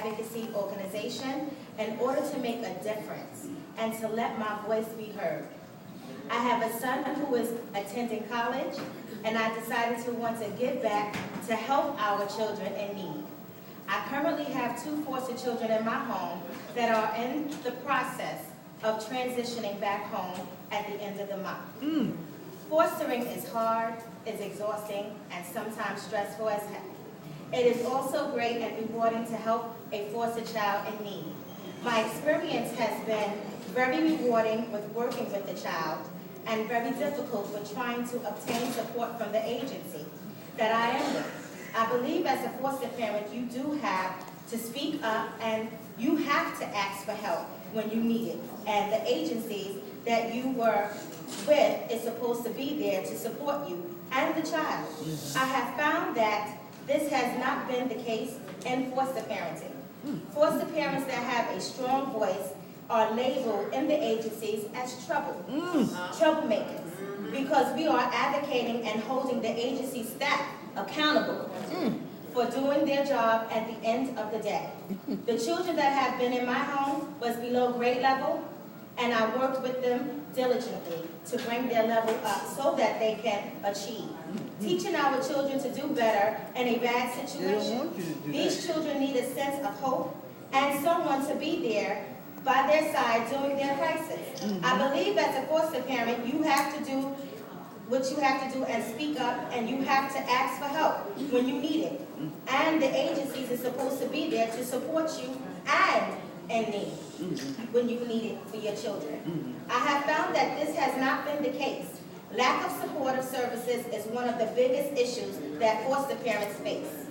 advocacy organization in order to make a difference and to let my voice be heard. I have a son who is attending college, and I decided to want to give back to help our children in need. I currently have 2 foster children in my home that are in the process of transitioning back home at the end of the month. Fostering is hard, is exhausting, and sometimes stressful as heck. It is also great and rewarding to help a foster child in need. My experience has been very rewarding with working with the child and very difficult with trying to obtain support from the agency that I am with. I believe as a foster parent, you do have to speak up and you have to ask for help when you need it. And the agencies that you were with is supposed to be there to support you and the child. I have found that this has not been the case in foster parenting. Foster parents that have a strong voice are labeled in the agencies as troublemakers, because we are advocating and holding the agency staff accountable for doing their job at the end of the day. The children that have been in my home was below grade level, and I worked with them diligently to bring their level up so that they can achieve. Teaching our children to do better in a bad situation, these children need a sense of hope and someone to be there by their side during their crisis. I believe as a foster parent, you have to do what you have to do and speak up, and you have to ask for help when you need it. And the agencies are supposed to be there to support you and in need when you need it for your children. I have found that this has not been the case. Lack of supportive services is one of the biggest issues that foster parents face.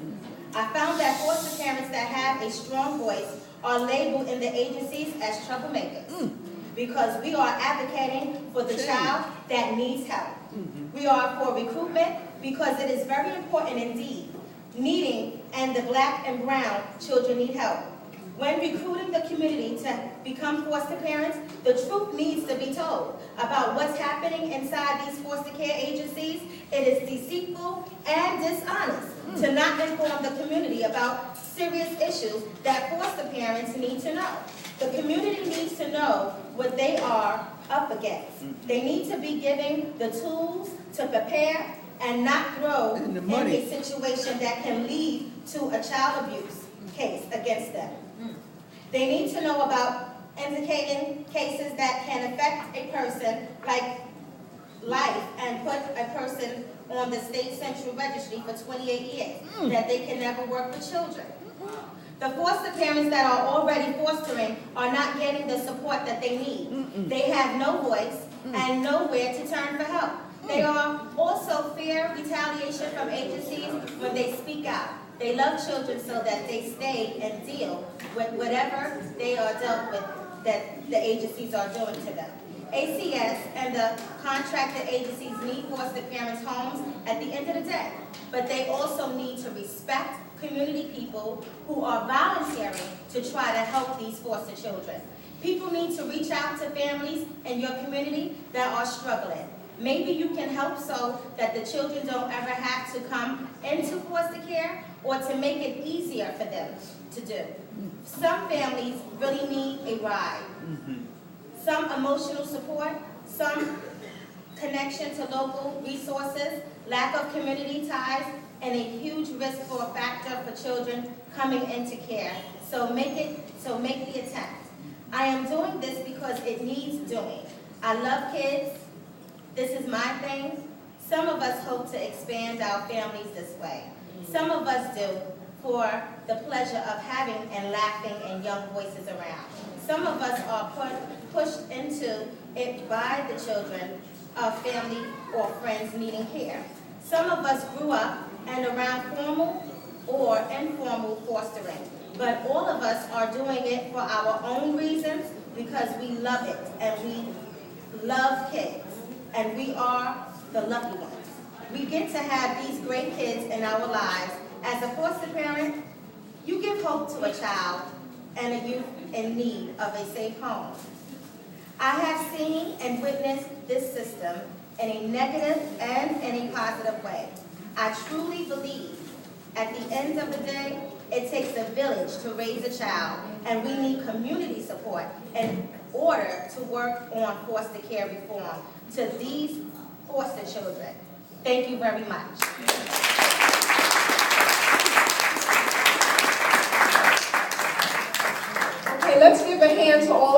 I found that foster parents that have a strong voice are labeled in the agencies as troublemakers because we are advocating for the child that needs help. We are for recruitment because it is very important indeed. Needing and the black and brown children need help. When recruiting the community to become foster parents, the truth needs to be told about what's happening inside these foster care agencies. It is deceitful and dishonest to not inform the community about serious issues that foster parents need to know. The community needs to know what they are up against. They need to be given the tools to prepare and not throw in a situation that can lead to a child abuse case against them. They need to know about indicating cases that can affect a person like life and put a person on the state central registry for 28 years, that they can never work with children. The foster parents that are already fostering are not getting the support that they need. They have no voice and nowhere to turn for help. They are also fear retaliation from agencies when they speak out. They love children so that they stay and deal with whatever they are dealt with that the agencies are doing to them. ACS and the contracted agencies need foster parents' homes at the end of the day, but they also need to respect community people who are volunteering to try to help these foster children. People need to reach out to families in your community that are struggling. Maybe you can help so that the children don't ever have to come into foster care, or to make it easier for them to do. Some families really need a ride. Some emotional support, some connection to local resources, lack of community ties, and a huge risk for a factor for children coming into care. So make the attempt. I am doing this because it needs doing. I love kids. This is my thing. Some of us hope to expand our families this way. Some of us do for the pleasure of having and laughing and young voices around. Some of us are pushed into it by the children of family or friends needing care. Some of us grew up and around formal or informal fostering, but all of us are doing it for our own reasons because we love it and we love kids, and we are the lucky ones. We get to have these great kids in our lives. As a foster parent, you give hope to a child and a youth in need of a safe home. I have seen and witnessed this system in a negative and in a positive way. I truly believe at the end of the day, It takes a village to raise a child, and we need community support in order to work on foster care reform to these foster children. Thank you very much. Okay, let's give a hand to all